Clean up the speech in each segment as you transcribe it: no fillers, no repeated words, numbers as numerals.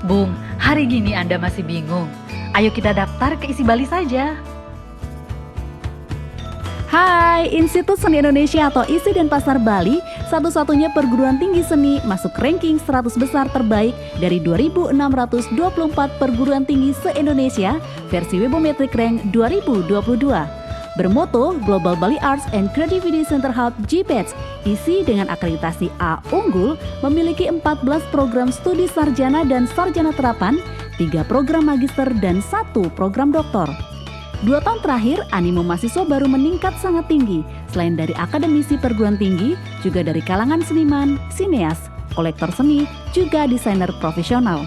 Bung, hari gini Anda masih bingung. Ayo kita daftar ke Isi Bali saja. Hai, Institut Seni Indonesia atau ISI Denpasar Bali, satu-satunya perguruan tinggi seni masuk ranking 100 besar terbaik dari 2.624 perguruan tinggi se-Indonesia versi Webometric Rank 2022. Bermoto Global Bali Arts and Creativity Center Hub GPEDS, ISI dengan akreditasi A unggul memiliki 14 program studi sarjana dan sarjana terapan, 3 program magister dan 1 program doktor. 2 tahun terakhir, animo mahasiswa baru meningkat sangat tinggi. Selain dari akademisi perguruan tinggi, juga dari kalangan seniman, sineas, kolektor seni, juga desainer profesional.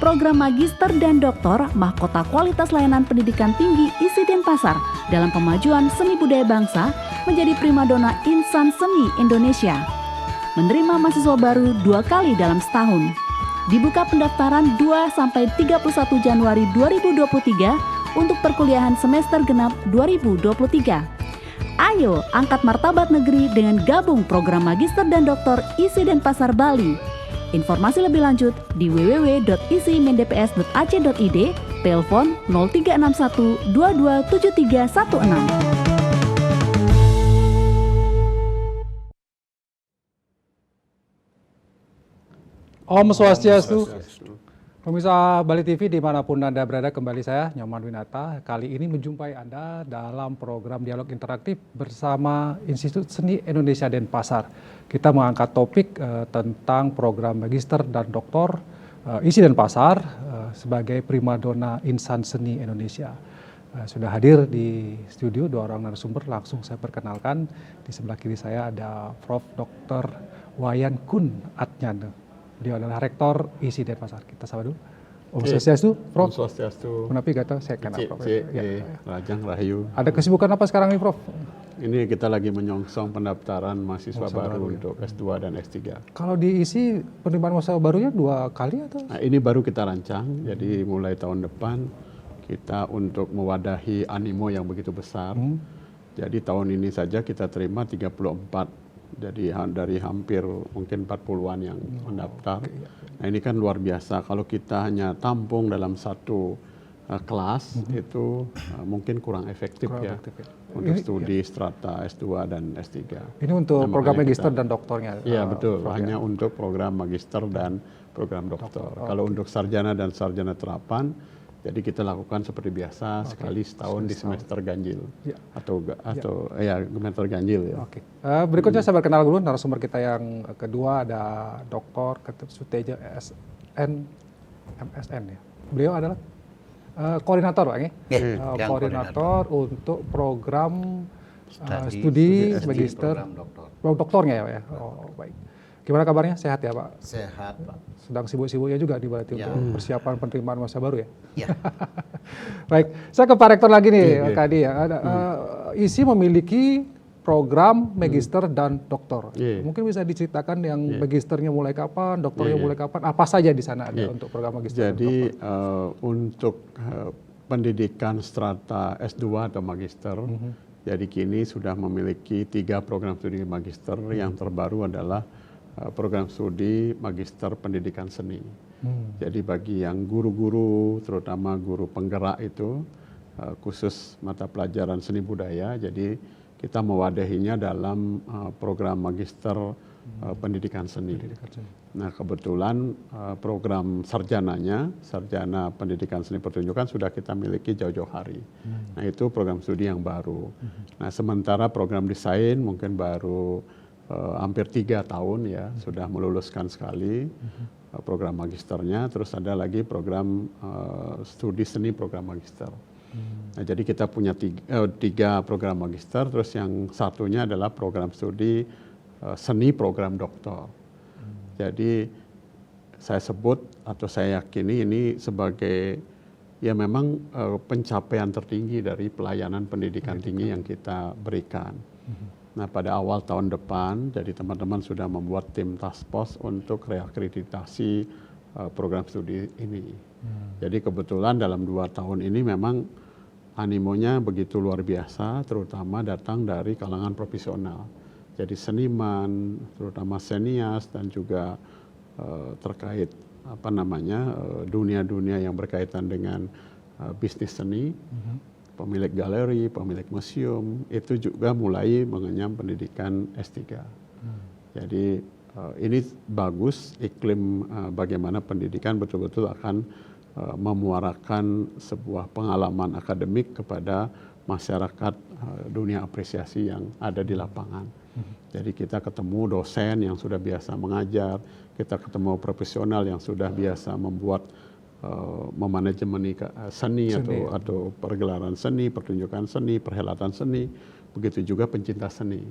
Program magister dan doktor mahkota kualitas layanan pendidikan tinggi ISI Denpasar dalam pemajuan seni budaya bangsa menjadi primadona insan seni Indonesia. Menerima mahasiswa baru 2 kali dalam setahun. Dibuka pendaftaran 2-31 Januari 2023 untuk perkuliahan semester genap 2023. Ayo angkat martabat negeri dengan gabung program magister dan doktor ISI Denpasar Bali. Informasi lebih lanjut di www.isimendps.ac.id, telepon 0361 227316. Om Swastiastu. Pemirsa Bali TV dimanapun Anda berada, kembali saya Nyoman Winata. Kali ini menjumpai Anda dalam program dialog interaktif bersama Institut Seni Indonesia Denpasar. Kita mengangkat topik tentang program magister dan doktor ISI Denpasar sebagai primadona insan seni Indonesia. Sudah hadir di studio 2 orang narasumber, langsung saya perkenalkan. Di sebelah kiri saya ada Prof. Dr. Wayan Kun Atnyane. Beliau adalah Rektor ISI Denpasar. Kita sapa dulu. Om Swastiastu, Prof. Om Swastiastu. Menapi kata saya kenal Prof. Rajang Rahayu. Ada kesibukan apa sekarang nih, Prof? Ini kita lagi menyongsong pendaftaran mahasiswa baru untuk S2 dan S3. Kalau di ISI penerimaan mahasiswa barunya 2 kali atau? Nah, ini baru kita rancang. Jadi mulai tahun depan kita untuk mewadahi animo yang begitu besar. Jadi tahun ini saja kita terima 34. Jadi dari hampir mungkin 40-an yang mendaftar. Nah ini kan luar biasa. Kalau kita hanya tampung dalam satu kelas itu mungkin kurang efektif ya. Untuk studi strata S2 dan S3. Ini untuk program magister dan doktornya? Iya betul, hanya untuk program magister dan program doktor. Kalau untuk sarjana dan sarjana terapan, jadi kita lakukan seperti biasa sekali setahun di semester ganjil atau semester ganjil ya. Oke. Berikutnya saya perkenal dulu narasumber kita yang kedua, ada Dr. Ketut Suteja MSN ya. Beliau adalah koordinator Pak ya? Koordinator untuk program studi magister doktornya ya Pak ya. Oh baik. Gimana kabarnya? Sehat ya Pak? Sehat Pak. Sedang sibuk-sibuknya juga di berarti untuk persiapan penerimaan mahasiswa baru ya? Ya. Baik, saya ke Pak Rektor lagi nih, Kak Adi ya. ISI memiliki program magister dan doktor. Mungkin bisa diceritakan yang magisternya mulai kapan, doktornya mulai kapan, apa saja di sana ada untuk program magister dan doktor? Jadi untuk pendidikan strata S2 atau magister, jadi kini sudah memiliki 3 program studi magister. Yang terbaru adalah program studi magister pendidikan seni. Jadi bagi yang guru-guru, terutama guru penggerak itu, khusus mata pelajaran seni budaya, jadi kita mewadahinya dalam program magister pendidikan seni. Nah kebetulan program sarjananya, sarjana pendidikan seni pertunjukan sudah kita miliki jauh-jauh hari. Nah itu program studi yang baru. Nah sementara program desain mungkin baru hampir 3 tahun ya, sudah meluluskan sekali program magisternya. Terus ada lagi program studi seni program magister. Nah jadi kita punya 3 program magister, terus yang satunya adalah program studi seni program doktor. Jadi saya sebut atau saya yakini ini sebagai ya memang pencapaian tertinggi dari pelayanan pendidikan tinggi yang kita berikan. Nah pada awal tahun depan, jadi teman-teman sudah membuat tim task force untuk reakreditasi program studi ini. Jadi kebetulan dalam 2 tahun ini memang animonya begitu luar biasa, terutama datang dari kalangan profesional. Jadi seniman, terutama senias dan juga terkait dunia-dunia yang berkaitan dengan bisnis seni, pemilik galeri, pemilik museum, itu juga mulai mengenyam pendidikan S3. Jadi ini bagus iklim bagaimana pendidikan betul-betul akan memuarakan sebuah pengalaman akademik kepada masyarakat dunia apresiasi yang ada di lapangan. Jadi kita ketemu dosen yang sudah biasa mengajar, kita ketemu profesional yang sudah biasa membuat memanajemeni seni atau pergelaran seni, pertunjukan seni, perhelatan seni, begitu juga pencinta seni.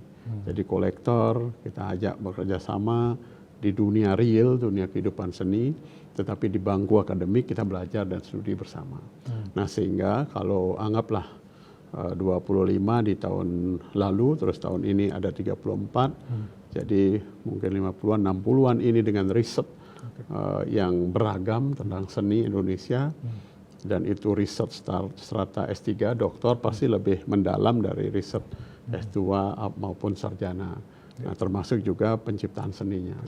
Jadi kolektor kita ajak bekerja sama di dunia real, dunia kehidupan seni, tetapi di bangku akademik kita belajar dan studi bersama. Nah sehingga kalau anggaplah 25 di tahun lalu, terus tahun ini ada 34, jadi mungkin 50-an, 60-an ini dengan riset yang beragam tentang seni Indonesia, dan itu riset strata S3, doktor pasti lebih mendalam dari riset S2 maupun sarjana. Nah, termasuk juga penciptaan seninya.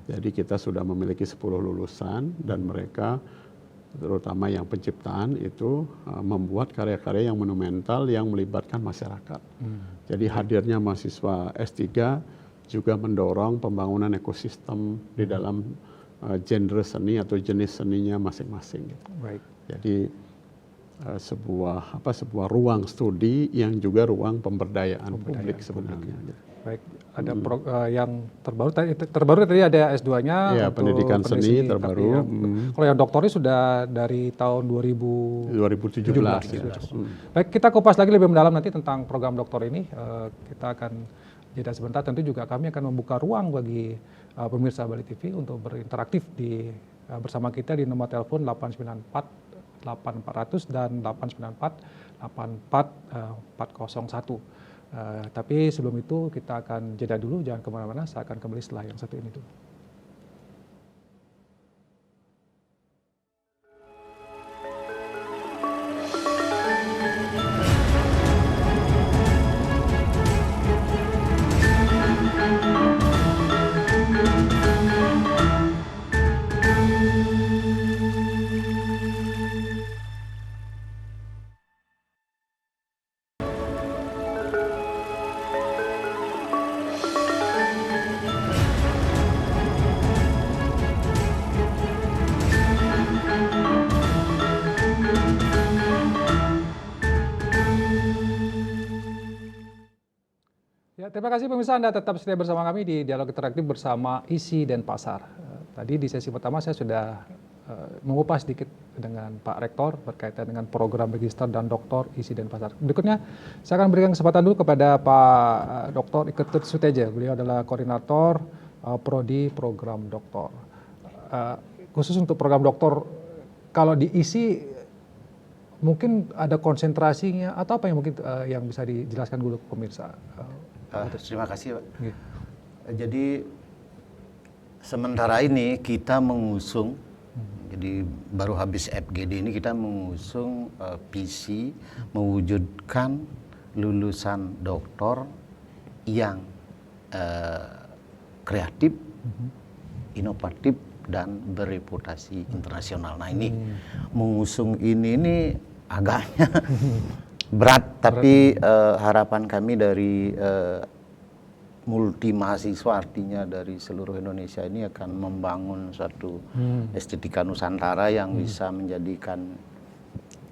Jadi kita sudah memiliki 10 lulusan dan mereka terutama yang penciptaan itu membuat karya-karya yang monumental yang melibatkan masyarakat. Jadi hadirnya mahasiswa S3 juga mendorong pembangunan ekosistem di dalam genre seni atau jenis seninya masing-masing. Gitu. Jadi sebuah ruang studi yang juga ruang pemberdayaan publik sebenarnya. Gitu. Baik, ada yang terbaru tadi ada S2-nya ya, untuk pendidikan seni terbaru. Kalau yang doktornya sudah dari tahun 2017. Ya. Baik, kita kupas lagi lebih mendalam nanti tentang program doktor ini. Kita akan jeda sebentar, tentu juga kami akan membuka ruang bagi pemirsa Bali TV untuk berinteraktif bersama kita di nomor telepon 894 8400 dan 894 84401. Tapi sebelum itu kita akan jeda dulu, jangan kemana-mana, saya akan kembali setelah yang satu ini dulu. Ya, terima kasih pemirsa, Anda tetap setia bersama kami di Dialog Interaktif bersama Isi dan Pasar. Tadi di sesi pertama saya sudah mengupas sedikit dengan Pak Rektor berkaitan dengan program Magister dan Doktor Isi dan Pasar. Berikutnya saya akan berikan kesempatan dulu kepada Pak Dr. Iketut Suteja. Beliau adalah koordinator Prodi Program Doktor. Khusus untuk program doktor, kalau di Isi mungkin ada konsentrasinya atau apa yang mungkin yang bisa dijelaskan dulu ke pemirsa? Terima kasih, Pak. Jadi sementara ini kita mengusung, jadi baru habis FGD ini kita mengusung visi mewujudkan lulusan doktor yang kreatif, inovatif dan bereputasi internasional. Nah ini mengusung ini agaknya berat, tapi harapan kami dari multi mahasiswa, artinya dari seluruh Indonesia ini akan membangun suatu estetika Nusantara yang bisa menjadikan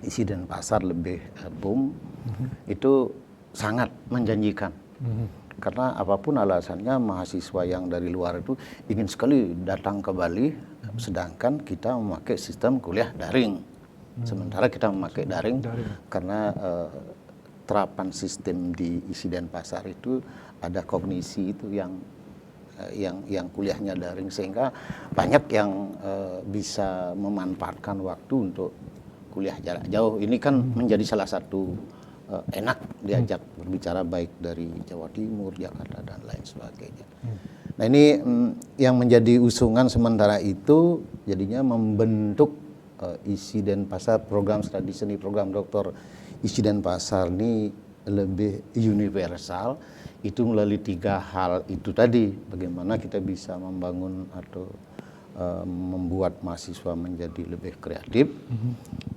Isi dan Pasar lebih boom. Itu sangat menjanjikan. Karena apapun alasannya mahasiswa yang dari luar itu ingin sekali datang ke Bali, sedangkan kita memakai sistem kuliah daring. Sementara kita memakai daring. Karena terapan sistem di Isi dan Pasar itu ada kognisi itu yang kuliahnya daring, sehingga banyak yang bisa memanfaatkan waktu untuk kuliah jarak jauh. Ini kan menjadi salah satu enak diajak berbicara baik dari Jawa Timur, Jakarta dan lain sebagainya. Nah ini yang menjadi usungan sementara itu jadinya membentuk Isi dan Pasar, program studi seni, program doktor Isi dan Pasar ini lebih universal. Itu melalui 3 hal itu tadi, bagaimana kita bisa membangun atau membuat mahasiswa menjadi lebih kreatif,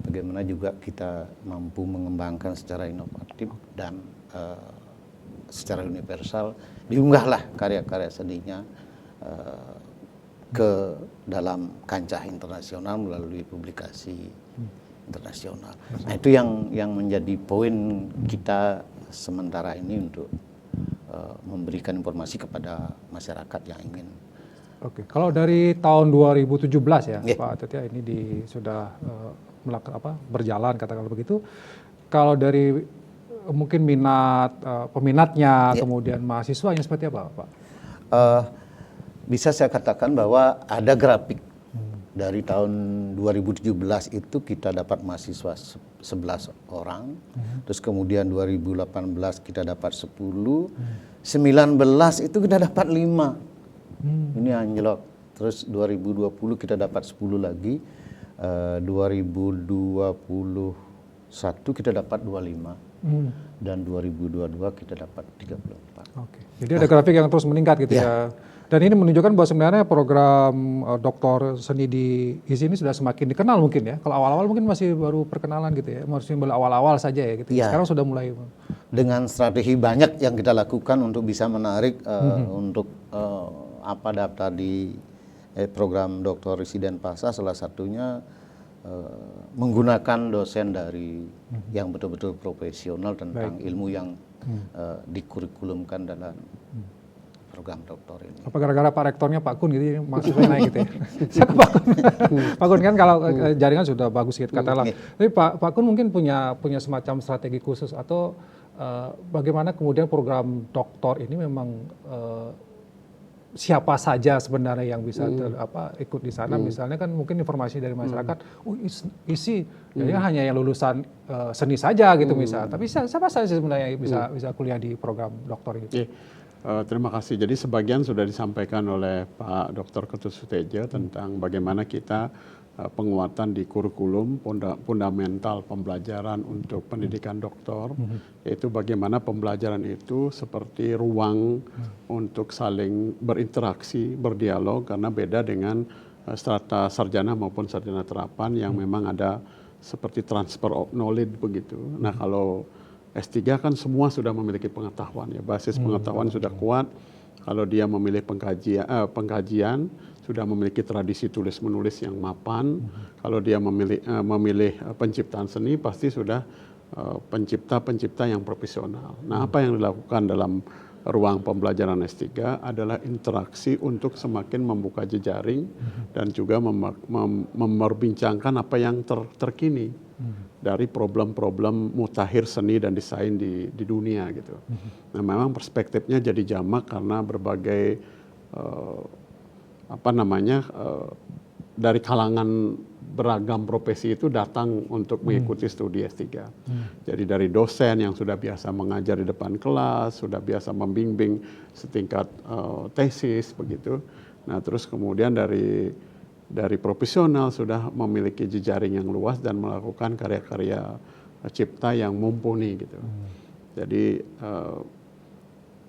bagaimana juga kita mampu mengembangkan secara inovatif dan secara universal, diunggahlah karya-karya seninya ke dalam kancah internasional melalui publikasi internasional. Nah, itu yang menjadi poin kita sementara ini untuk memberikan informasi kepada masyarakat yang ingin. Oke, kalau dari tahun 2017 ya, Yeah. Pak Tetia, ini sudah berjalan katakanlah begitu. Kalau dari mungkin minat peminatnya, Yeah. kemudian mahasiswanya seperti apa, Pak? Bisa saya katakan bahwa ada grafik dari tahun 2017 itu kita dapat mahasiswa 11 orang, terus kemudian 2018 kita dapat 10, 19 itu kita dapat 5. Ini anjlok. Terus 2020 kita dapat 10 lagi, 2021 kita dapat 25, dan 2022 kita dapat 34. Oke, jadi ada grafik yang terus meningkat gitu ya. Dan ini menunjukkan bahwa sebenarnya program doktor seni di ISI ini sudah semakin dikenal mungkin ya. Kalau awal-awal mungkin masih baru perkenalan gitu ya, masih awal-awal saja ya gitu. Ya. Sekarang sudah mulai. Dengan strategi banyak yang kita lakukan untuk bisa menarik untuk daftar di program doktor residen PASA, salah satunya menggunakan dosen dari yang betul-betul profesional tentang ilmu yang dikurikulumkan dalam program doktor ini. Apa gara-gara Pak Rektornya Pak Kun gitu, mahasiswa naik gitu ya? Saya ke Pak Kun. Pak Kun kan kalau jaringan sudah bagus gitu katakanlah. Tapi Pak Kun mungkin punya semacam strategi khusus atau bagaimana kemudian program doktor ini memang siapa saja sebenarnya yang bisa ikut di sana. Misalnya kan mungkin informasi dari masyarakat, ISI ya hanya yang lulusan seni saja gitu misal. Tapi siapa saja sebenarnya bisa kuliah di program doktor itu? Terima kasih. Jadi sebagian sudah disampaikan oleh Pak Dr. Ketut Suteja tentang bagaimana kita penguatan di kurikulum fundamental pembelajaran untuk pendidikan doktor, yaitu bagaimana pembelajaran itu seperti ruang untuk saling berinteraksi, berdialog, karena beda dengan strata sarjana maupun sarjana terapan yang memang ada seperti transfer of knowledge begitu. Nah, kalau S3 kan semua sudah memiliki pengetahuan ya, basis pengetahuan sudah kuat. Kalau dia memilih pengkajian sudah memiliki tradisi tulis menulis yang mapan. Kalau dia memilih penciptaan seni pasti sudah pencipta yang profesional. Nah, apa yang dilakukan dalam ruang pembelajaran S3 adalah interaksi untuk semakin membuka jejaring dan juga memperbincangkan apa yang terkini dari problem-problem mutakhir seni dan desain di dunia gitu. Nah, memang perspektifnya jadi jamak karena berbagai dari kalangan beragam profesi itu datang untuk mengikuti studi S3. Jadi dari dosen yang sudah biasa mengajar di depan kelas, sudah biasa membimbing setingkat tesis begitu. Nah, terus kemudian dari profesional sudah memiliki jejaring yang luas dan melakukan karya-karya cipta yang mumpuni gitu. Jadi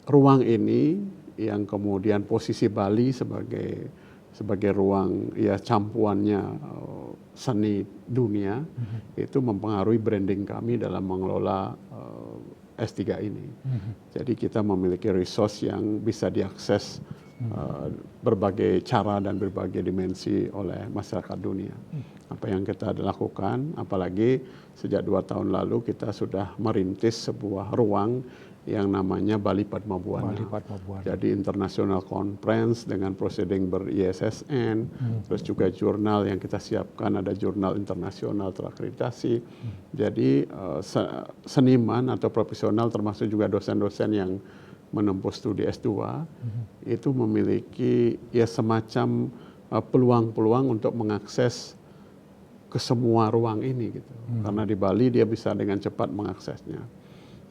ruang ini yang kemudian posisi Bali sebagai ruang ya campuannya seni dunia itu mempengaruhi branding kami dalam mengelola S3 ini. Jadi kita memiliki resource yang bisa diakses berbagai cara dan berbagai dimensi oleh masyarakat dunia. Apa yang kita lakukan, apalagi sejak 2 tahun lalu kita sudah merintis sebuah ruang yang namanya Bali Padma Buana. Jadi international conference dengan proceeding ber-ISSN, terus juga jurnal yang kita siapkan ada jurnal internasional terakreditasi. Jadi seniman atau profesional termasuk juga dosen-dosen yang menempuh studi S2 itu memiliki ya semacam peluang-peluang untuk mengakses ke semua ruang ini gitu. Karena di Bali dia bisa dengan cepat mengaksesnya.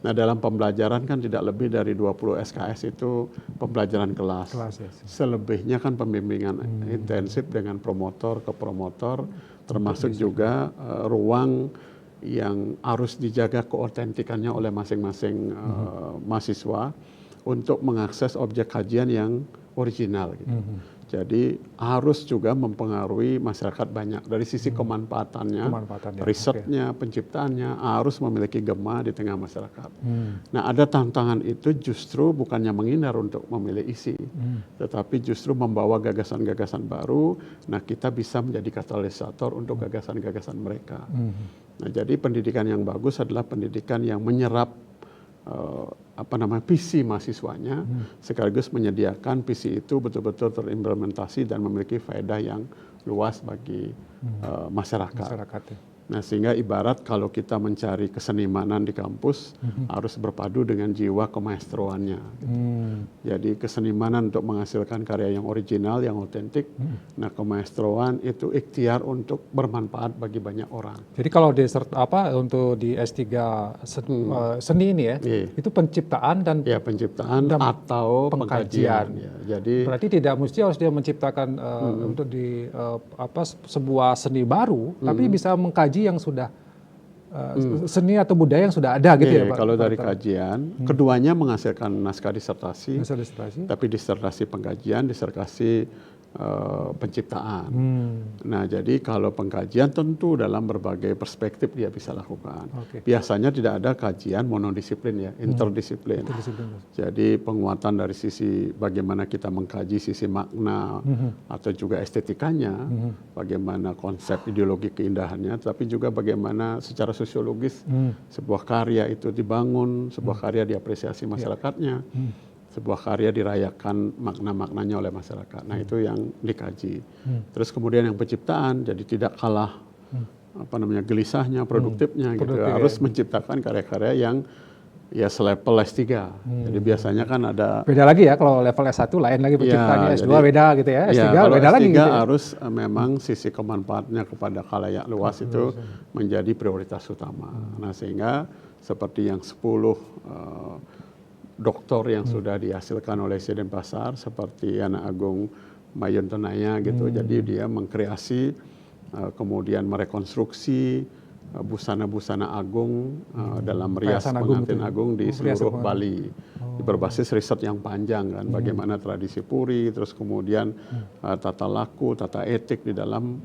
Nah, dalam pembelajaran kan tidak lebih dari 20 SKS itu pembelajaran kelas. Ya. Selebihnya kan pembimbingan intensif dengan promotor ke promotor, termasuk juga ruang yang harus dijaga keautentikannya oleh masing-masing mahasiswa untuk mengakses objek kajian yang original gitu. Jadi harus juga mempengaruhi masyarakat banyak dari sisi kemanfaatannya, risetnya, penciptaannya harus memiliki gema di tengah masyarakat. Nah, ada tantangan itu justru bukannya menghindar untuk memilih isi, tetapi justru membawa gagasan-gagasan baru. Nah, kita bisa menjadi katalisator untuk gagasan-gagasan mereka. Nah, jadi pendidikan yang bagus adalah pendidikan yang menyerap visi mahasiswanya, sekaligus menyediakan visi itu betul-betul terimplementasi dan memiliki faedah yang luas bagi masyarakat. Nah, sehingga ibarat kalau kita mencari kesenimanan di kampus harus berpadu dengan jiwa kemaestroannya. Jadi kesenimanan untuk menghasilkan karya yang original, yang otentik. Nah, kemaestroan itu ikhtiar untuk bermanfaat bagi banyak orang. Jadi kalau untuk di S3 seni ini ya, itu penciptaan dan penciptaan atau pengkajian. Ya, jadi berarti tidak mesti harus dia menciptakan untuk di sebuah seni baru, tapi bisa mengkaji yang sudah seni atau budaya yang sudah ada gitu ya Pak? Kalau dari kajian, keduanya menghasilkan naskah disertasi, tapi disertasi pengkajian, disertasi penciptaan. Nah, jadi kalau pengkajian tentu dalam berbagai perspektif dia bisa lakukan. Biasanya tidak ada kajian monodisiplin ya, interdisiplin. Jadi penguatan dari sisi bagaimana kita mengkaji sisi makna atau juga estetikanya, bagaimana konsep ideologi keindahannya, tapi juga bagaimana secara sosiologis sebuah karya itu dibangun, sebuah karya diapresiasi masyarakatnya. Sebuah karya dirayakan makna-maknanya oleh masyarakat. Nah, itu yang dikaji. Terus kemudian yang penciptaan, jadi tidak kalah gelisahnya, produktifnya gitu. Harus menciptakan karya-karya yang ya selevel S3. Jadi biasanya kan ada beda lagi ya, kalau level S1 lain lagi penciptaannya, S2 beda gitu ya. S3 beda lagi gitu ya. harus memang sisi kemanfaatnya kepada khalayak luas itu menjadi prioritas utama. Nah, sehingga seperti yang 10 doktor yang sudah dihasilkan oleh IC Denpasar seperti Yana Agung Mayun Tenaya gitu. Jadi dia mengkreasi kemudian merekonstruksi busana-busana agung dalam rias pengantin agung di seluruh Bali. Berbasis riset yang panjang kan, bagaimana tradisi puri, terus kemudian tata laku, tata etik di dalam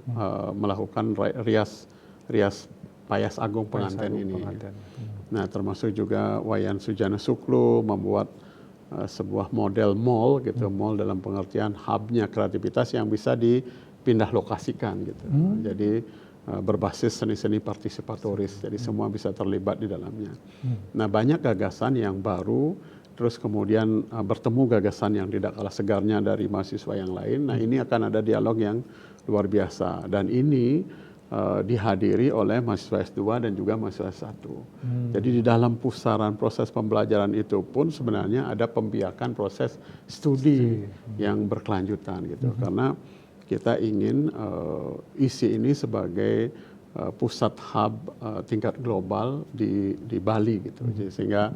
melakukan rias payas agung pengantin ini. Nah, termasuk juga Wayan Sujana Suklu membuat sebuah model mall gitu, mall dalam pengertian hubnya kreativitas yang bisa dipindah lokasikan gitu. Jadi berbasis seni-seni partisipatoris, jadi semua bisa terlibat di dalamnya. Nah, banyak gagasan yang baru, terus kemudian bertemu gagasan yang tidak kalah segarnya dari mahasiswa yang lain. Nah, ini akan ada dialog yang luar biasa, dan ini dihadiri oleh mahasiswa S2 dan juga mahasiswa S1. Jadi di dalam pusaran proses pembelajaran itu pun sebenarnya ada pembiakan proses studi yang berkelanjutan gitu. Karena kita ingin isi ini sebagai pusat hub tingkat global di Bali gitu. Jadi, sehingga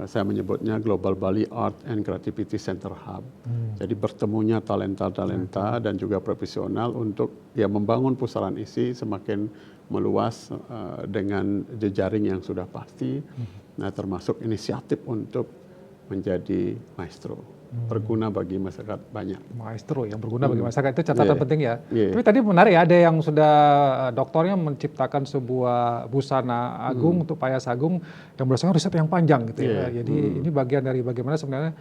saya menyebutnya Global Bali Art and Creativity Center Hub. Jadi bertemunya talenta-talenta dan juga profesional untuk ya membangun pusaran isi semakin meluas dengan jejaring yang sudah pasti. Nah, termasuk inisiatif untuk menjadi maestro. Berguna bagi masyarakat banyak. Maestro yang berguna bagi masyarakat itu catatan penting ya. Tapi tadi menarik ya, ada yang sudah doktornya menciptakan sebuah busana agung untuk payas agung yang berdasarkan riset yang panjang gitu ya. Jadi ini bagian dari bagaimana sebenarnya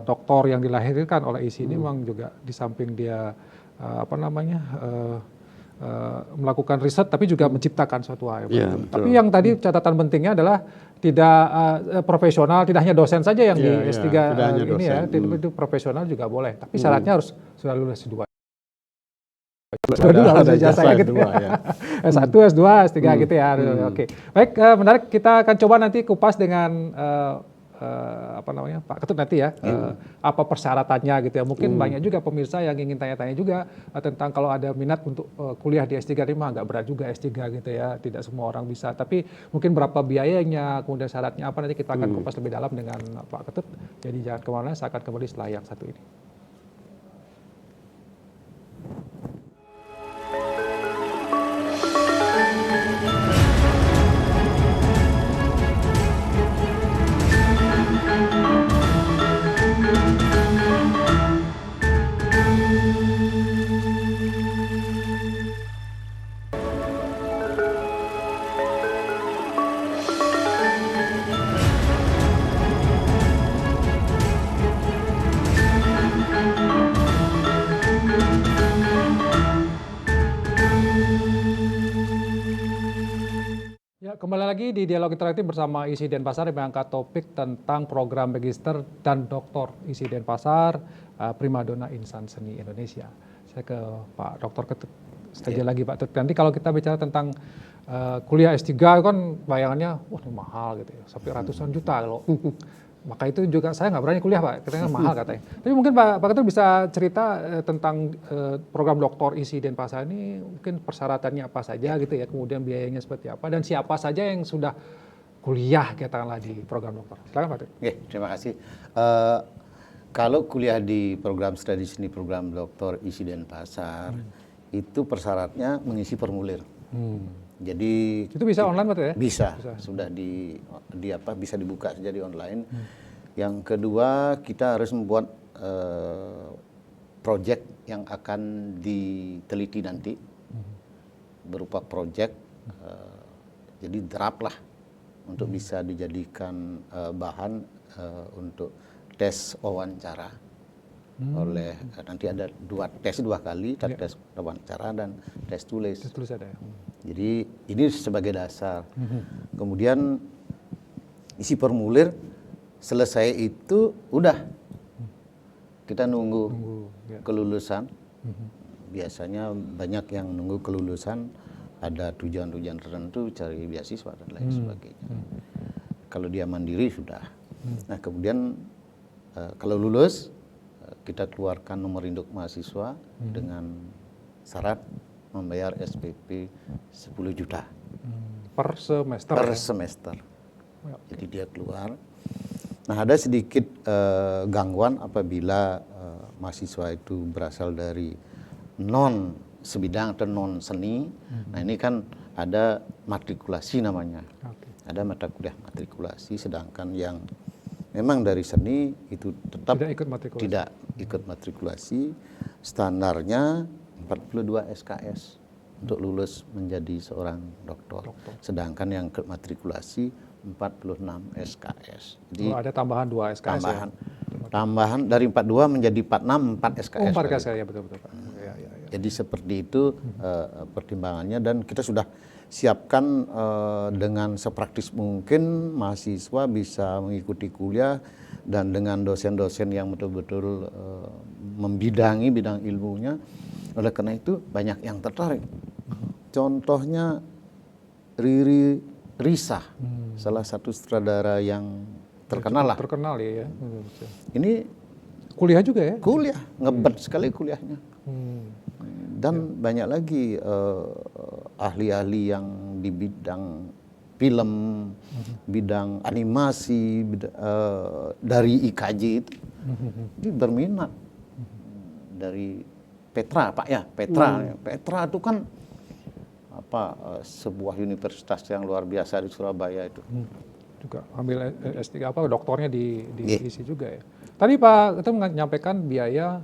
doktor yang dilahirkan oleh ISI ini memang juga di samping dia melakukan riset tapi juga menciptakan suatu hal. Tapi yang tadi catatan pentingnya adalah tidak profesional, tidak hanya dosen saja yang di S3 ini ya, itu profesional juga boleh. Tapi syaratnya harus sudah lulus S2. Harus ijazahnya gitu ya. S1, S2, S3 gitu ya. Oke. Baik, menarik, kita akan coba nanti kupas dengan Pak Ketut nanti ya, apa persyaratannya gitu ya. Mungkin banyak juga pemirsa yang ingin tanya-tanya juga tentang kalau ada minat untuk kuliah di S3 ini mah nggak berat juga S3 gitu ya, tidak semua orang bisa. Tapi mungkin berapa biayanya, kemudian syaratnya apa, nanti kita akan kupas lebih dalam dengan Pak Ketut. Jadi jangan kemana-mana, saya akan kembali setelah yang satu ini. kembali lagi di Dialog Interaktif bersama ISI Denpasar yang mengangkat topik tentang program magister dan doktor ISI Denpasar, primadona insan seni Indonesia. Saya ke Pak Dokter Ketut saja lagi Pak Ketut. Nanti kalau kita bicara tentang kuliah S3 kan bayangannya, wah ini mahal gitu ya, sampai ratusan juta kalau. Maka itu juga saya nggak berani kuliah Pak, katanya mahal katanya. Tapi mungkin Pak Ketut bisa cerita tentang program doktor ISI Denpasar ini, mungkin persyaratannya apa saja gitu ya, kemudian biayanya seperti apa, dan siapa saja yang sudah kuliah katakanlah di program doktor. Silakan Pak Ketut. Oke, terima kasih. Kalau kuliah di program studi seni program doktor ISI Denpasar, itu persyaratnya mengisi formulir. Jadi Itu bisa online Pak ya? bisa, sudah bisa dibuka saja di online. Yang kedua, kita harus membuat proyek yang akan diteliti nanti berupa proyek, jadi draft lah untuk bisa dijadikan bahan untuk tes wawancara. Oleh nanti ada tes dua kali, tes wawancara dan tes tulis. Tes tulis ada ya. Jadi ini sebagai dasar. Kemudian isi formulir, selesai itu udah kita nunggu kelulusan. Biasanya banyak yang nunggu kelulusan, ada tujuan-tujuan tertentu, cari beasiswa dan lain sebagainya. Kalau dia mandiri sudah. Nah kemudian kalau lulus, kita keluarkan nomor induk mahasiswa dengan syarat membayar SPP 10 juta Per semester. per semester. Jadi dia keluar. Nah ada sedikit gangguan apabila mahasiswa itu berasal dari non sebidang atau non seni. Nah ini kan ada matrikulasi namanya. Ada mata kuliah matrikulasi, sedangkan yang memang dari seni itu tetap tidak ikut matrikulasi. Standarnya 42 SKS untuk lulus menjadi seorang doktor. Sedangkan yang ikut matrikulasi 46 SKS. Jadi ada tambahan 2 SKS tambahan dari 42 menjadi 46, 4 SKS. 4 SKS ya, betul Pak. Jadi seperti itu pertimbangannya, dan kita sudah siapkan dengan sepraktis mungkin mahasiswa bisa mengikuti kuliah dan dengan dosen-dosen yang betul-betul membidangi bidang ilmunya. Oleh karena itu banyak yang tertarik. Contohnya Riri Risa, salah satu sutradara yang terkenal lah. Terkenal ya. Ini kuliah juga ya? Kuliah, ngebet sekali kuliahnya. Dan banyak lagi ahli-ahli yang di bidang film, bidang animasi, dari IKJ itu berminat. Dari Petra, Pak ya, Petra. Petra itu kan sebuah universitas yang luar biasa di Surabaya itu. Juga ambil S3 doktornya di ISI juga ya. Tadi Pak itu menyampaikan biaya,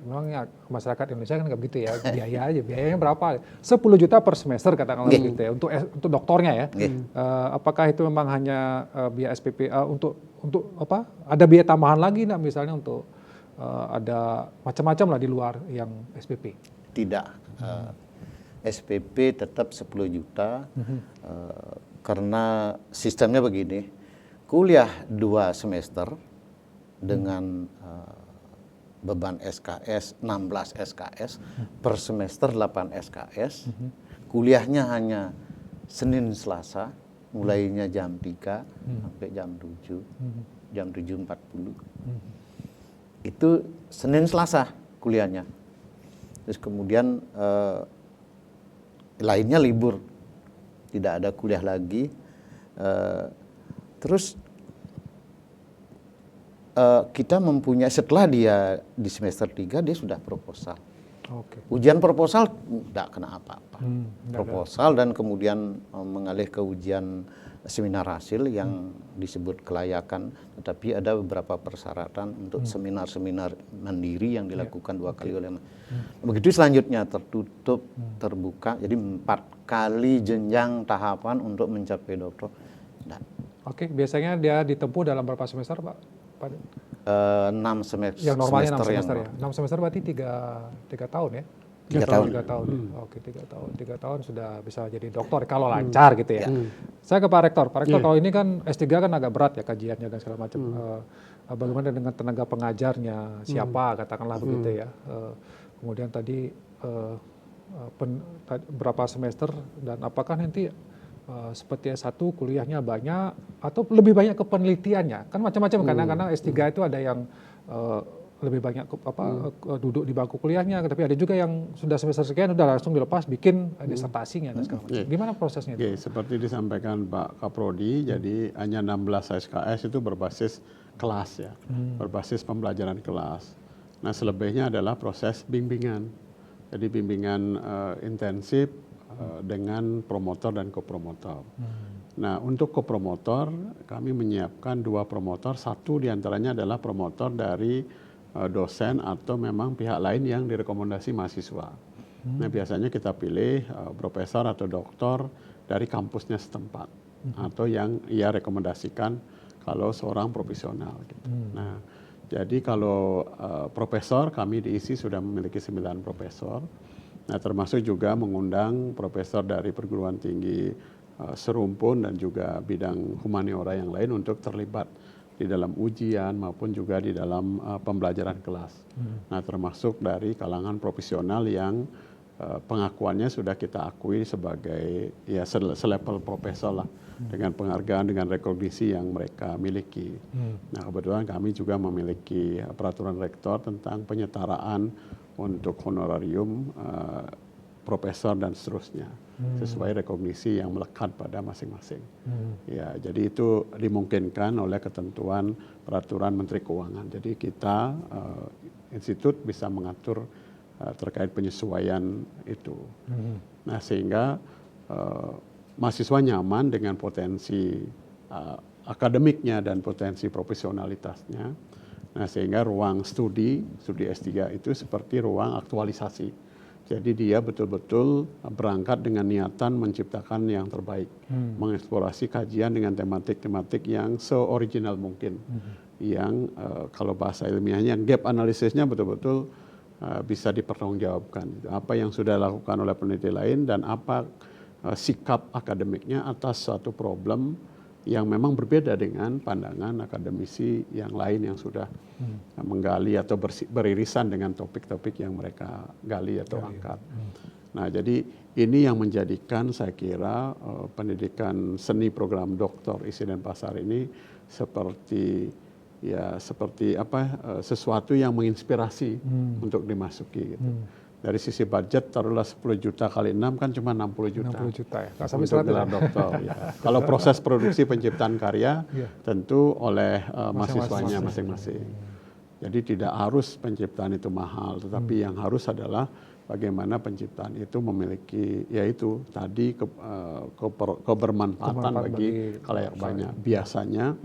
memang ya, masyarakat Indonesia kan nggak begitu ya, biaya aja, biayanya berapa? 10 juta per semester katakanlah gitu ya, untuk doktornya ya. Apakah itu memang hanya biaya SPP, untuk apa? Ada biaya tambahan lagi nggak misalnya untuk ada macam-macam lah di luar yang SPP? Tidak, SPP tetap 10 juta, karena sistemnya begini, kuliah 2 semester, dengan beban SKS 16 SKS per semester 8 SKS. Kuliahnya hanya Senin Selasa, mulainya jam 3 sampai jam 7, jam 7.40. Itu Senin Selasa kuliahnya. Terus kemudian lainnya libur, tidak ada kuliah lagi. Terus kita mempunyai, setelah dia di semester 3 dia sudah proposal. Ujian proposal tidak kena apa-apa. Proposal dan kemudian mengalih ke ujian seminar hasil yang disebut kelayakan, tetapi ada beberapa persyaratan untuk seminar-seminar mandiri yang dilakukan 2 kali oleh. Begitu selanjutnya tertutup, terbuka, jadi 4 kali jenjang tahapan untuk mencapai doktor. Biasanya dia ditempuh dalam berapa semester Pak? 6 semester. Yang normalnya 6 semester ya. 6 semester berarti 3 tahun ya? 3 tahun. 3 tahun. Oke, 3 tahun. 3 tahun sudah bisa jadi dokter kalau lancar gitu ya. Saya ke Pak Rektor. Pak Rektor, kalau ini kan S3 kan agak berat ya kajiannya dan segala macam. Bagaimana dengan tenaga pengajarnya? Siapa katakanlah begitu ya. Kemudian tadi berapa semester dan apakah nanti seperti S1 kuliahnya banyak atau lebih banyak ke penelitiannya? Kan macam-macam kadang-kadang S3 itu ada yang lebih banyak duduk di bangku kuliahnya, tapi ada juga yang sudah semester sekian udah langsung dilepas bikin disertasinya dan segala macam. Gimana prosesnya itu? Seperti disampaikan Pak Kaprodi, jadi hanya 16 SKS itu berbasis kelas ya, berbasis pembelajaran kelas. Nah, selebihnya adalah proses bimbingan. Jadi bimbingan intensif dengan promotor dan kopromotor. Nah, untuk kopromotor kami menyiapkan 2 promotor, satu diantaranya adalah promotor dari dosen atau memang pihak lain yang direkomendasi mahasiswa. Nah, biasanya kita pilih profesor atau doktor dari kampusnya setempat atau yang ia rekomendasikan kalau seorang profesional. Gitu. Nah, jadi kalau profesor kami di ISI sudah memiliki 9 profesor. Nah, termasuk juga mengundang profesor dari perguruan tinggi serumpun dan juga bidang humaniora yang lain untuk terlibat di dalam ujian maupun juga di dalam pembelajaran kelas. Nah, termasuk dari kalangan profesional yang pengakuannya sudah kita akui sebagai ya selevel profesor lah dengan penghargaan, dengan rekognisi yang mereka miliki. Nah, kebetulan kami juga memiliki peraturan rektor tentang penyetaraan untuk honorarium profesor dan seterusnya sesuai rekognisi yang melekat pada masing-masing. Ya, jadi itu dimungkinkan oleh ketentuan peraturan Menteri Keuangan. Jadi kita institut bisa mengatur terkait penyesuaian itu. Nah, sehingga mahasiswa nyaman dengan potensi akademiknya dan potensi profesionalitasnya. Nah, sehingga ruang studi S3 itu seperti ruang aktualisasi. Jadi dia betul-betul berangkat dengan niatan menciptakan yang terbaik, mengeksplorasi kajian dengan tematik-tematik yang se-original mungkin, yang kalau bahasa ilmiahnya gap analisisnya betul-betul bisa dipertanggungjawabkan. Apa yang sudah dilakukan oleh peneliti lain dan apa sikap akademiknya atas suatu problem yang memang berbeda dengan pandangan akademisi yang lain yang sudah menggali atau beririsan dengan topik-topik yang mereka gali atau angkat. Nah, jadi ini yang menjadikan saya kira pendidikan seni program Dr. Isi Denpasar ini seperti sesuatu yang menginspirasi untuk dimasuki gitu. Dari sisi budget taruhlah 10 juta kali 6 kan cuma 60 juta. 60 juta ya. Nggak sampai Untuk 100 gelar doktor ya. Kalau proses produksi penciptaan karya tentu oleh mahasiswanya masing-masing. Jadi tidak harus penciptaan itu mahal, tetapi yang harus adalah bagaimana penciptaan itu memiliki yaitu tadi kebermanfaatan bagi khalayak banyak. Biasanya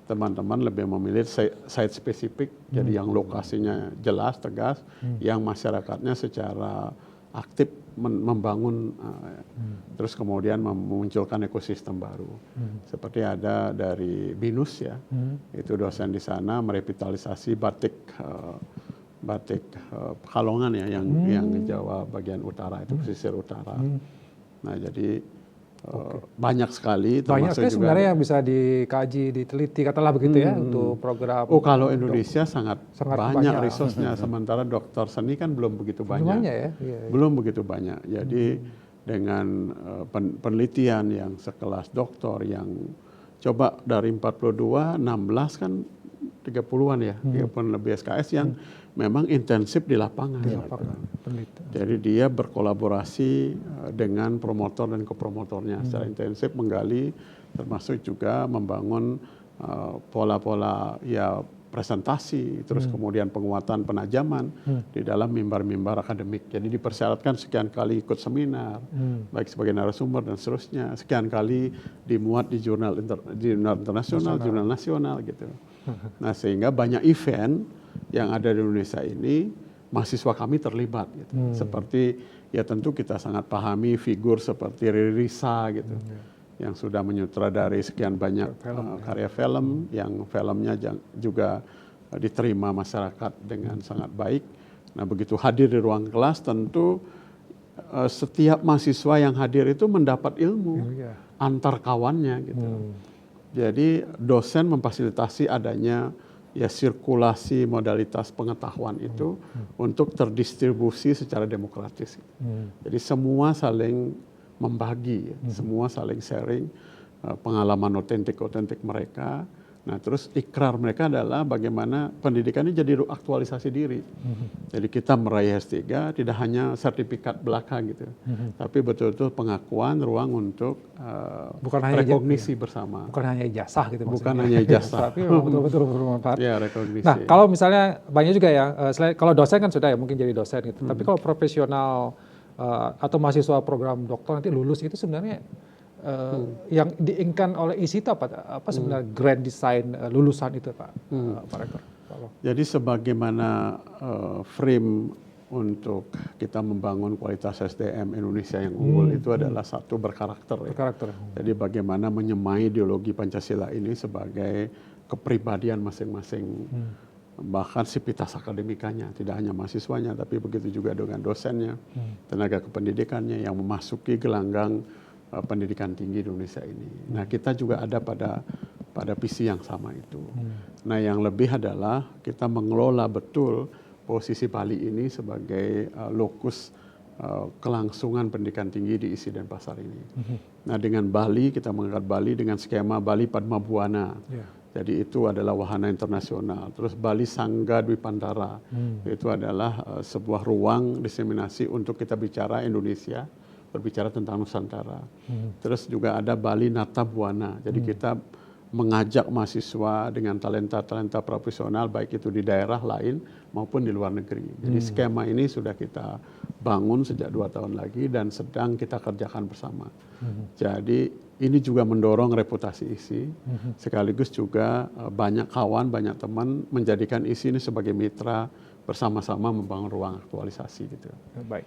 teman-teman lebih memilih site spesifik, jadi yang lokasinya jelas, tegas, yang masyarakatnya secara aktif membangun, terus kemudian memunculkan ekosistem baru. Seperti ada dari BINUS ya, itu dosen di sana merevitalisasi batik Pekalongan ya, yang di Jawa bagian utara itu pesisir utara. Nah, jadi banyak sekali. Banyak sekali sebenarnya yang bisa dikaji, diteliti, katalah begitu ya untuk program. Oh, kalau Indonesia sangat banyak resource-nya, sementara dokter seni kan belum begitu banyak. Ya? Belum begitu banyak. Jadi dengan penelitian yang sekelas doktor yang coba dari 42, 16 kan 30-an ya, 30-an lebih SKS yang memang intensif di lapangan. Jadi dia berkolaborasi dengan promotor dan kopromotornya secara intensif menggali, termasuk juga membangun pola-pola ya presentasi, terus kemudian penguatan penajaman di dalam mimbar-mimbar akademik. Jadi dipersyaratkan sekian kali ikut seminar, baik sebagai narasumber dan seterusnya, sekian kali dimuat di jurnal internasional, jurnal nasional gitu. Nah, sehingga banyak event yang ada di Indonesia ini mahasiswa kami terlibat gitu. Seperti ya tentu kita sangat pahami figur seperti Riri Risa gitu. Yang sudah menyutradari sekian banyak karya film yang filmnya juga diterima masyarakat dengan sangat baik. Nah, begitu hadir di ruang kelas tentu setiap mahasiswa yang hadir itu mendapat ilmu Iya. antar kawannya gitu. Jadi dosen memfasilitasi adanya ya sirkulasi modalitas pengetahuan itu untuk terdistribusi secara demokratis. Jadi semua saling membagi, semua saling sharing pengalaman otentik mereka. Nah, terus ikrar mereka adalah bagaimana pendidikan ini jadi aktualisasi diri. Jadi kita meraih S3 tidak hanya sertifikat belaka gitu, tapi betul-betul pengakuan, ruang untuk Bukan hanya rekognisi bersama. Bukan hanya ijazah gitu Bukan maksudnya. hanya ijazah. Tapi memang betul-betul bermanfaat. Ya, rekognisi. Nah, kalau misalnya banyak juga ya, selain kalau dosen kan sudah ya mungkin jadi dosen gitu. Tapi kalau profesional atau mahasiswa program doktor nanti lulus itu sebenarnya yang diinginkan oleh ISI itu apa sebenarnya grand design lulusan itu Pak Rektor? Jadi sebagaimana frame untuk kita membangun kualitas SDM Indonesia yang unggul itu adalah satu berkarakter. Berkarakter. Jadi bagaimana menyemai ideologi Pancasila ini sebagai kepribadian masing-masing, bahkan sivitas akademikanya, tidak hanya mahasiswanya, tapi begitu juga dengan dosennya, tenaga kependidikannya yang memasuki gelanggang pendidikan tinggi di Indonesia ini. Nah, kita juga ada pada visi yang sama itu. Nah, yang lebih adalah kita mengelola betul posisi Bali ini sebagai lokus kelangsungan pendidikan tinggi di ISI dan Pasar ini. Nah, dengan Bali, kita mengangkat Bali dengan skema Bali Padma Buana. Jadi itu adalah wahana internasional. Terus Bali Sangga Dwipantara, itu adalah sebuah ruang diseminasi untuk kita bicara Indonesia, berbicara tentang Nusantara. Terus juga ada Bali Nata Buana. Jadi kita mengajak mahasiswa dengan talenta-talenta profesional baik itu di daerah lain maupun di luar negeri. Jadi skema ini sudah kita bangun sejak 2 tahun lagi dan sedang kita kerjakan bersama. Jadi ini juga mendorong reputasi ISI, sekaligus juga banyak kawan, banyak teman menjadikan ISI ini sebagai mitra bersama-sama membangun ruang aktualisasi gitu. Baik.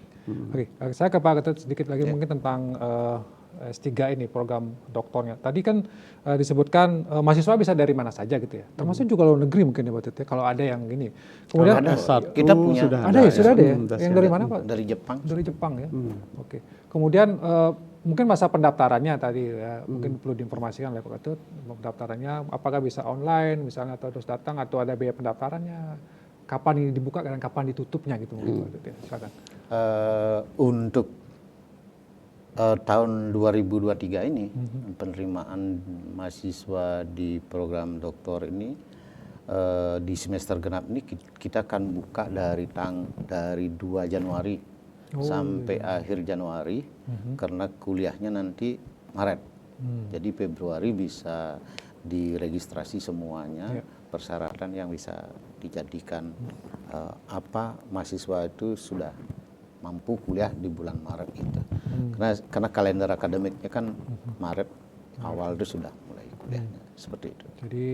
Oke, saya ke Pak Ketut sedikit lagi mungkin tentang S3 ini program doktornya. Tadi kan disebutkan mahasiswa bisa dari mana saja gitu ya. Termasuk juga luar negeri mungkin ya Pak Ketut ya. Kalau ada yang gini. Kemudian Kalau ada, S1 kita punya sudah ada ya, sudah ada ya. tes Yang ya. dari mana Pak? dari Jepang. Dari Jepang ya. Oke. Kemudian mungkin masa pendaftarannya tadi ya, mungkin perlu diinformasikan oleh Pak Ketut. Pendaftarannya apakah bisa online misalnya atau harus datang atau ada biaya pendaftarannya? Kapan ini dibuka dan kapan ditutupnya gitu mungkin Pak Ketut ya. Silakan. Untuk tahun 2023 ini penerimaan mahasiswa di program doktor ini di semester genap ini kita akan buka dari 2 Januari sampai akhir Januari karena kuliahnya nanti Maret. Jadi Februari bisa diregistrasi semuanya, persyaratan yang bisa dijadikan mahasiswa itu sudah mampu kuliah di bulan Maret itu. Karena kalender akademiknya kan Maret awal itu sudah mulai kuliahnya seperti itu. Jadi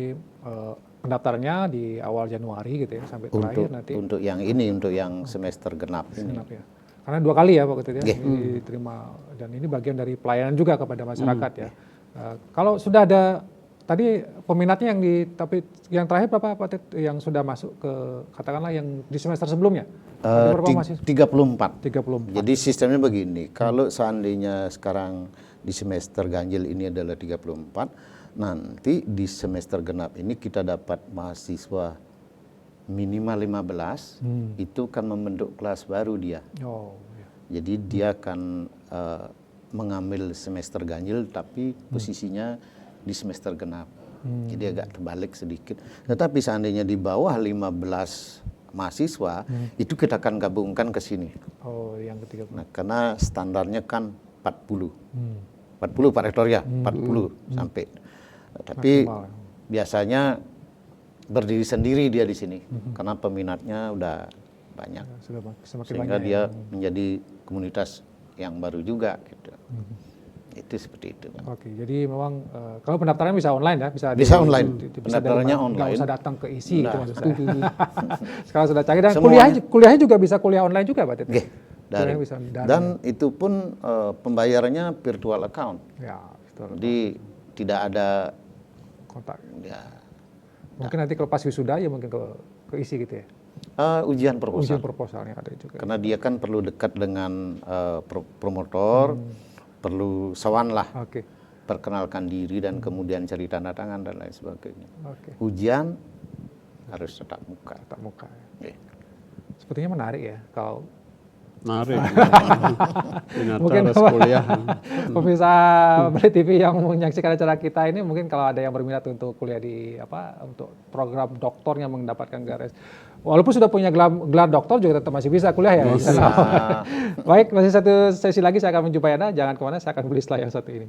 pendaftarannya di awal Januari gitu ya sampai terakhir nanti. Untuk yang ini, untuk yang semester genap ini. Genap ya. Karena 2 kali ya Pak Ketut ya diterima dan ini bagian dari pelayanan juga kepada masyarakat ya. Kalau sudah ada tadi peminatnya tapi yang terakhir berapa Pak Ketut yang sudah masuk ke katakanlah yang di semester sebelumnya? 34. 34. Jadi sistemnya begini, kalau seandainya sekarang di semester ganjil ini adalah 34, nanti di semester genap ini kita dapat mahasiswa minimal 15, itu kan membentuk kelas baru dia. Oh, ya. Jadi dia akan mengambil semester ganjil tapi posisinya di semester genap. Jadi agak terbalik sedikit. Tetapi seandainya di bawah 15 mahasiswa, itu kita akan gabungkan ke sini. Oh, yang ketiga. Nah, karena standarnya kan 40. 40 Pak Rektor ya, 40 sampai. Tapi Maksimal. biasanya berdiri sendiri dia di sini karena peminatnya udah banyak. Sudah semakin Sehingga banyak dia ya. menjadi komunitas yang baru juga gitu. Itu seperti itu, Pak. Oke, jadi memang kalau pendaftaran bisa online ya, Bisa online. bisa Pendaftarannya dari mana, online. nggak usah datang ke isi itu Nah. maksud saya. Sekarang sudah canggih dan Semuanya. kuliahnya juga bisa kuliah online juga Pak Titi. Oke. Kuliahnya bisa daring. Dan itu pun pembayarannya virtual account. Ya, betul. Jadi tidak ada Kontak. ya Mungkin nanti kalau pas wisuda ya mungkin ke isi gitu ya. Ujian Ujian proposal. proposalnya ada juga. Karena dia kan perlu dekat dengan promotor, perlu sowan lah, Oke. perkenalkan diri dan kemudian cari tanda tangan dan lain sebagainya. Oke. Ujian harus tatap muka. Tatap muka. Ya. Oke. Sepertinya menarik ya kalau Menarik. Binata Mungkin harus kuliah. pemirsa Bali TV yang menyaksikan acara kita ini, mungkin kalau ada yang berminat untuk kuliah di untuk program doktor yang mendapatkan gelar walaupun sudah punya gelar doktor juga tetap masih bisa kuliah ya. Bisa. Baik, masih satu sesi lagi saya akan menjumpai Anda. Jangan kemana, saya akan kembali setelah yang satu ini.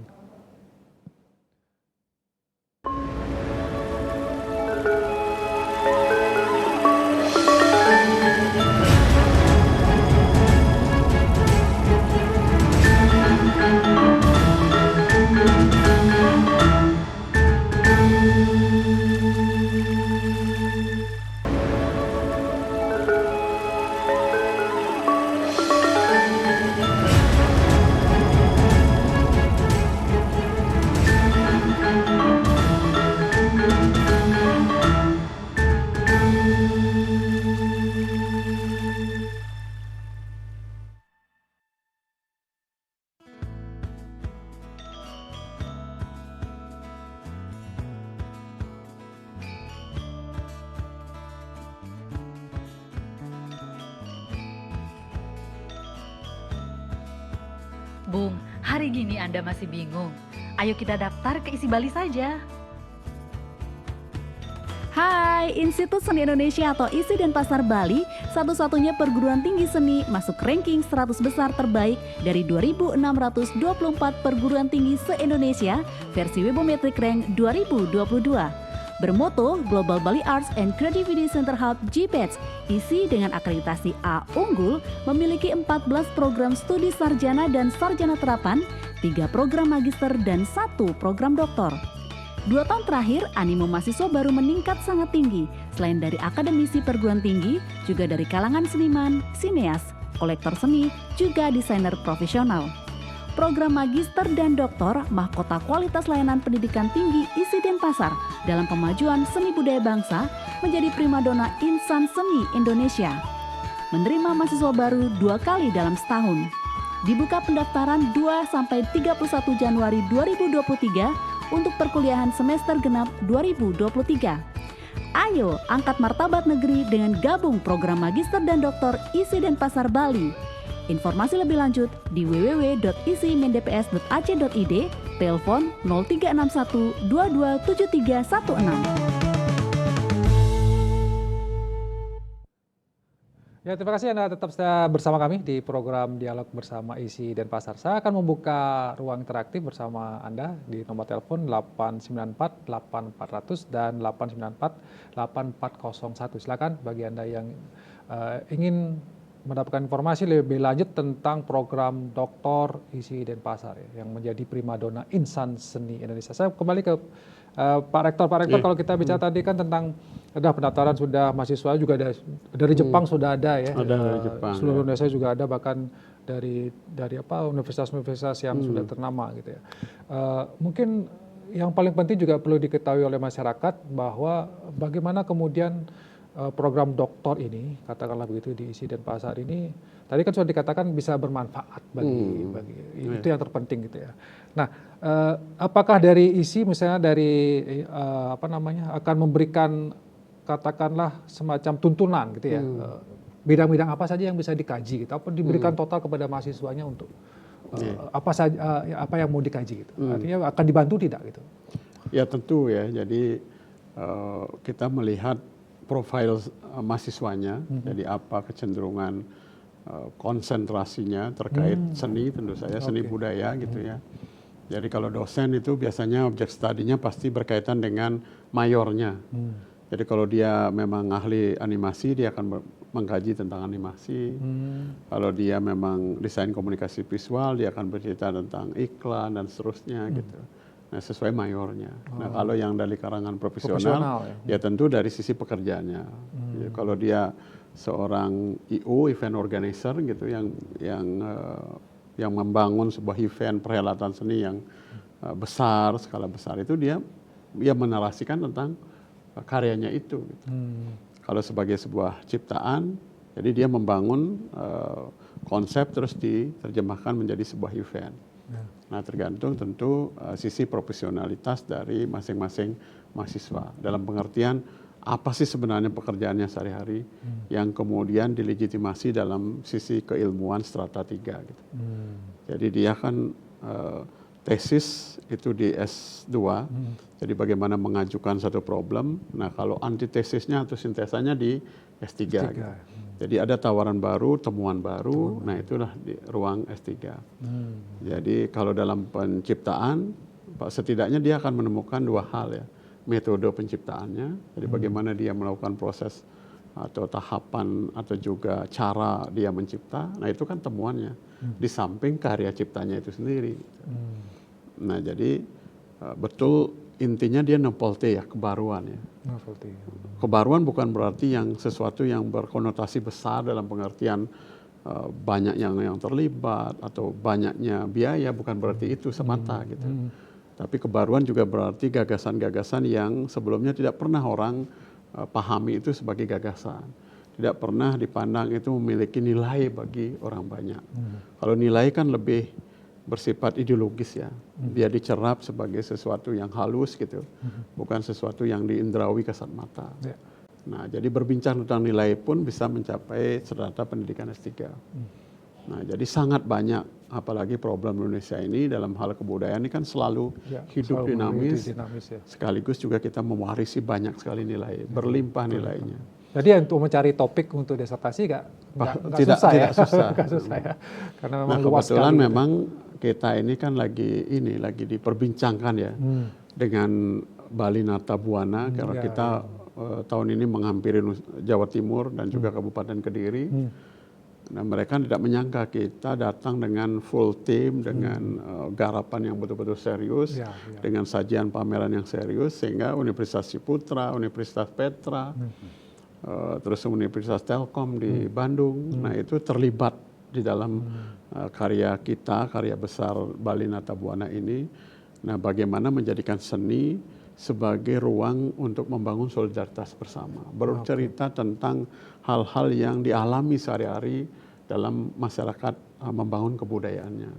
Bung, hari gini Anda masih bingung. Ayo kita daftar ke Isi Bali saja. Hai, Institut Seni Indonesia atau ISI Denpasar Bali, satu-satunya perguruan tinggi seni masuk ranking 100 besar terbaik dari 2.624 perguruan tinggi se-Indonesia versi Webometric Rank 2022. Bermoto Global Bali Arts and Creativity Center Hub GPEDS, ISI dengan akreditasi A unggul memiliki 14 program studi sarjana dan sarjana terapan, 3 program magister dan 1 program doktor. 2 tahun terakhir, animo mahasiswa baru meningkat sangat tinggi. Selain dari akademisi perguruan tinggi, juga dari kalangan seniman, sineas, kolektor seni, juga desainer profesional. Program magister dan doktor mahkota kualitas layanan pendidikan tinggi ISI Denpasar dalam pemajuan seni budaya bangsa menjadi primadona insan seni Indonesia. Menerima mahasiswa baru 2 kali dalam setahun. Dibuka pendaftaran 2-31 Januari 2023 untuk perkuliahan semester genap 2023. Ayo angkat martabat negeri dengan gabung program magister dan doktor ISI Denpasar Bali. Informasi lebih lanjut di www.isimendps.ac.id, telepon 0361 227316. Ya, terima kasih Anda tetap bersama kami di program Dialog Bersama ISI Denpasar. Saya akan membuka ruang interaktif bersama Anda di nomor telepon 894 8400 dan 894 8401. Silakan bagi Anda yang ingin mendapatkan informasi lebih lanjut tentang program Doktor ISI Denpasar ya, yang menjadi primadona insan seni Indonesia. Saya kembali ke Pak Rektor. Pak Rektor, kalau kita bicara tadi kan tentang pendaftaran sudah, mahasiswa juga ada dari Jepang sudah ada ya. Ada dari Jepang. Seluruh Indonesia juga ada, bahkan dari universitas-universitas yang sudah ternama gitu ya. Mungkin yang paling penting juga perlu diketahui oleh masyarakat bahwa bagaimana kemudian program doktor ini, katakanlah begitu, di ISI Denpasar ini, tadi kan sudah dikatakan bisa bermanfaat bagi itu yang terpenting gitu ya. Nah, apakah dari ISI misalnya dari akan memberikan katakanlah semacam tuntunan gitu ya, bidang-bidang apa saja yang bisa dikaji gitu, apa diberikan total kepada mahasiswanya untuk apa saja apa yang mau dikaji gitu, artinya akan dibantu tidak gitu? Ya tentu ya, jadi kita melihat profil mahasiswanya, jadi apa kecenderungan konsentrasinya terkait seni, tentu saja seni budaya gitu ya. Jadi kalau dosen itu biasanya objek studinya pasti berkaitan dengan mayornya. Jadi kalau dia memang ahli animasi, dia akan mengkaji tentang animasi. Kalau dia memang desain komunikasi visual, dia akan bercerita tentang iklan dan seterusnya gitu. Nah, sesuai mayornya. Nah, kalau yang dari kalangan profesional ya tentu dari sisi pekerjaannya. Ya, kalau dia seorang IO, event organizer gitu, yang membangun sebuah event perhelatan seni yang besar, skala besar, itu dia menarasikan tentang karyanya itu. Gitu. kalau sebagai sebuah ciptaan, jadi dia membangun konsep terus diterjemahkan menjadi sebuah event. Nah, tergantung tentu sisi profesionalitas dari masing-masing mahasiswa dalam pengertian apa sih sebenarnya pekerjaannya sehari-hari yang kemudian dilegitimasi dalam sisi keilmuan strata 3 gitu. Jadi dia kan tesis itu di S2, jadi bagaimana mengajukan satu problem. Nah, kalau antitesisnya atau sintesanya di S3. Gitu. Jadi ada tawaran baru, temuan baru, nah itulah di ruang S3. Jadi kalau dalam penciptaan, setidaknya dia akan menemukan dua hal ya, metode penciptaannya, jadi bagaimana dia melakukan proses atau tahapan atau juga cara dia mencipta, nah itu kan temuannya, di samping karya ciptanya itu sendiri. Nah jadi betul intinya dia novelty ya, kebaruan ya. Kebaruan bukan berarti yang sesuatu yang berkonotasi besar dalam pengertian banyak yang terlibat atau banyaknya biaya, bukan berarti itu semata gitu. Tapi kebaruan juga berarti gagasan-gagasan yang sebelumnya tidak pernah orang pahami itu sebagai gagasan. Tidak pernah dipandang itu memiliki nilai bagi orang banyak. Kalau nilai kan lebih bersifat ideologis ya. Dia dicerap sebagai sesuatu yang halus gitu. Bukan sesuatu yang diindrawi kasat mata. Nah, jadi berbincang tentang nilai pun bisa mencapai strata pendidikan S3. Nah, jadi sangat banyak, apalagi problem Indonesia ini dalam hal kebudayaan ini kan selalu hidup dinamis ya. Sekaligus juga kita mewarisi banyak sekali nilai, berlimpah nilainya. Jadi untuk mencari topik untuk disertasi nggak susah ya? Nggak susah ya. Karena memang luas kebetulan sekali. Memang kita ini kan lagi diperbincangkan ya dengan Bali Nata Buana karena kita tahun ini menghampiri Jawa Timur dan juga Kabupaten Kediri. Nah, mereka tidak menyangka kita datang dengan full team, dengan garapan yang betul-betul serius, dengan sajian pameran yang serius, sehingga Universitas Ciputra, Universitas Petra, terus Universitas Telkom di Bandung, nah itu terlibat di dalam karya kita, karya besar Bali Nata Buana ini. Nah, bagaimana menjadikan seni sebagai ruang untuk membangun solidaritas bersama, bercerita tentang hal-hal yang dialami sehari-hari dalam masyarakat membangun kebudayaannya.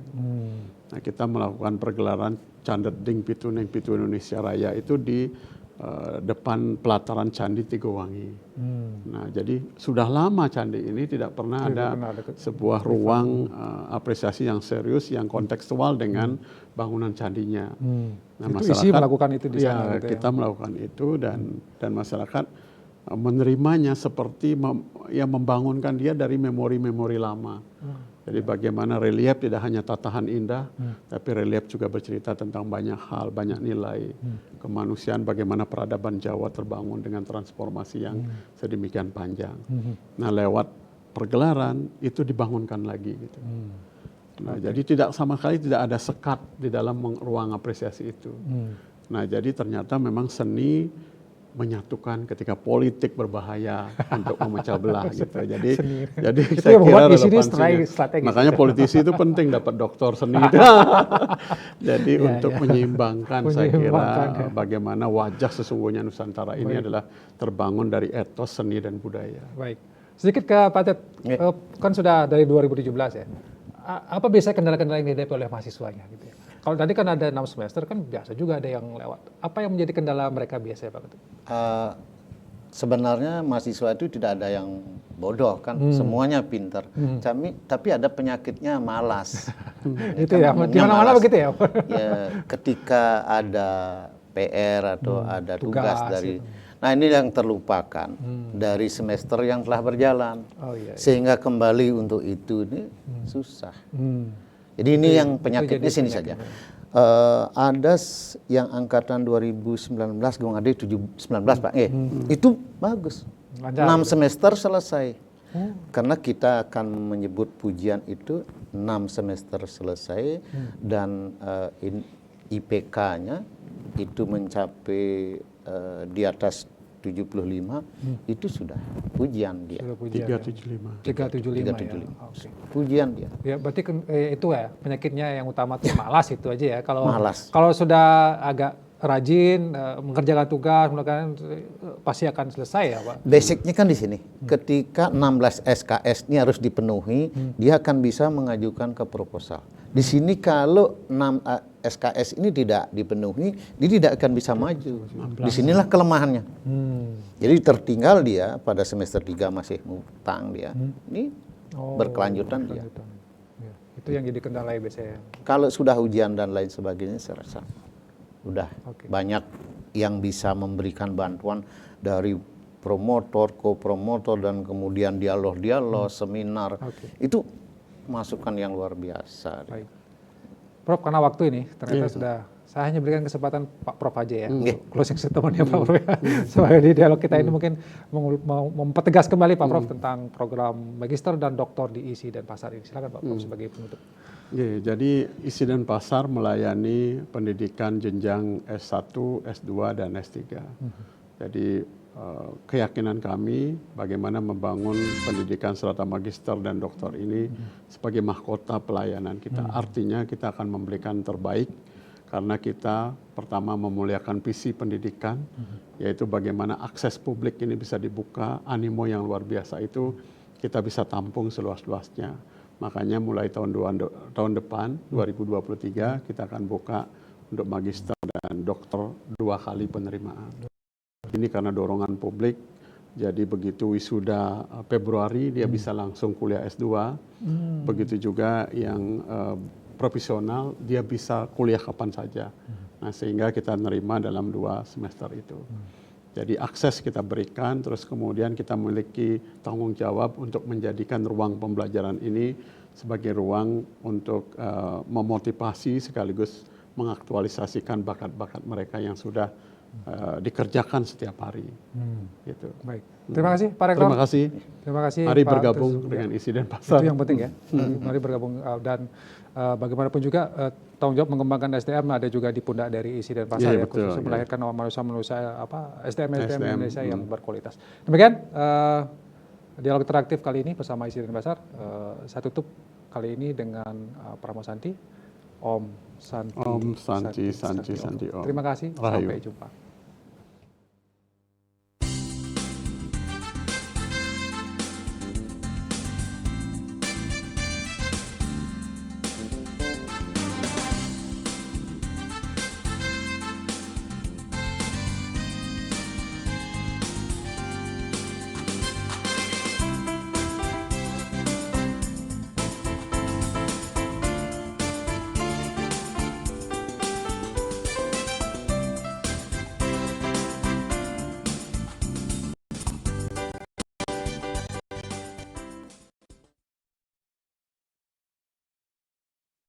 Nah, kita melakukan pergelaran Candet Ding Pituneng Pitu Indonesia Raya itu di depan pelataran Candi Tigowangi. Nah, jadi sudah lama candi ini tidak pernah ada sebuah ruang apresiasi yang serius, yang kontekstual dengan bangunan candinya. Nah, itu masyarakat isi melakukan itu di sana. Ya, kita melakukan itu dan masyarakat menerimanya seperti membangunkan dia dari memori-memori lama. Jadi bagaimana relief tidak hanya tatahan indah, tapi relief juga bercerita tentang banyak hal, banyak nilai kemanusiaan, bagaimana peradaban Jawa terbangun dengan transformasi yang sedemikian panjang. Nah, lewat pergelaran itu dibangunkan lagi gitu. Nah, jadi tidak sama sekali tidak ada sekat di dalam ruang apresiasi itu. Nah, jadi ternyata memang seni menyatukan ketika politik berbahaya untuk memecah belah gitu. Jadi saya kira relevansinya. Makanya politisi itu penting dapat doktor seni itu. Jadi untuk menyeimbangkan saya kira bagaimana wajah sesungguhnya Nusantara ini adalah terbangun dari etos seni dan budaya. Baik. Sedikit ke Pak Ted, kan sudah dari 2017 ya. Apa biasanya kendala-kendala yang dihadapi oleh mahasiswanya gitu ya? Kalau tadi kan ada 6 semester kan biasa juga ada yang lewat. Apa yang menjadi kendala mereka biasanya Pak Ted? Sebenarnya mahasiswa itu tidak ada yang bodoh kan, semuanya pintar. Tapi ada penyakitnya malas. Itu ya, di mana-mana begitu ya? Ya, ketika ada PR atau ada tugas dari gitu. Nah, ini yang terlupakan dari semester yang telah berjalan. Sehingga kembali untuk itu ini susah. Jadi ini yang penyakitnya sini saja. Ada yang angkatan 2019, Gung Ade 19 Pak. Itu bagus. 6 semester selesai. Karena kita akan menyebut pujian itu 6 semester selesai dan IPK-nya itu mencapai di atas 75, itu sudah pujian dia. 375. 375 ya. Okay. Pujian dia. Ya, berarti itu ya penyakitnya yang utama tuh malas itu aja ya. Kalau malas. Kalau sudah agak rajin mengerjakan tugas, pasti akan selesai ya Pak. Basicnya kan di sini. Ketika 16 SKS ini harus dipenuhi, dia akan bisa mengajukan ke proposal. Di sini kalau 6 SKS ini tidak dipenuhi, dia tidak akan bisa maju. Disinilah kelemahannya. Jadi tertinggal dia pada semester 3 masih ngutang dia. Ini berkelanjutan dia. Ya, itu yang jadi kendala biasanya. Kalau sudah ujian dan lain sebagainya, saya rasa udah Oke. banyak yang bisa memberikan bantuan dari promotor, co-promotor, dan kemudian dialog-dialog, seminar. Oke. Itu masukan yang luar biasa. Baik. Prof, karena waktu ini ternyata sudah, saya hanya berikan kesempatan Pak Prof aja ya, untuk closing statement ya Pak Prof ya. Supaya di dialog kita ini mungkin mau mempertegas kembali Pak Prof tentang program magister dan doktor di ISI dan pasar ini. Silakan Pak Prof sebagai penutup. Ya, jadi ISI dan pasar melayani pendidikan jenjang S1, S2, dan S3. Jadi keyakinan kami bagaimana membangun pendidikan serata magister dan doktor ini sebagai mahkota pelayanan kita. Artinya kita akan memberikan terbaik karena kita pertama memuliakan visi pendidikan, yaitu bagaimana akses publik ini bisa dibuka, animo yang luar biasa itu kita bisa tampung seluas-luasnya. Makanya mulai tahun depan 2023 kita akan buka untuk magister dan dokter 2 kali penerimaan. Ini karena dorongan publik, jadi begitu wisuda Februari dia bisa langsung kuliah S2, begitu juga yang profesional dia bisa kuliah kapan saja. Nah, sehingga kita nerima dalam 2 semester itu. Jadi akses kita berikan, terus kemudian kita memiliki tanggung jawab untuk menjadikan ruang pembelajaran ini sebagai ruang untuk memotivasi sekaligus mengaktualisasikan bakat-bakat mereka yang sudah dikerjakan setiap hari. Gitu. Baik. Terima kasih Pak Rektor. Terima kasih. Terima kasih Mari Pak bergabung Tus. dengan ISI dan pasar. Itu yang penting ya. Mari bergabung dan bagaimanapun juga tanggung jawab mengembangkan SDM ada juga di pundak dari ISI dan pasar Iya, ya, betul, khusus iya. melahirkan manusia SDM Indonesia yang berkualitas. Demikian dialog interaktif kali ini bersama ISI dan pasar. Saya tutup kali ini dengan Pramono Santi. Om Santi. Om Santi, Santi, Santi, Om. Terima kasih. Rahayu. Sampai jumpa.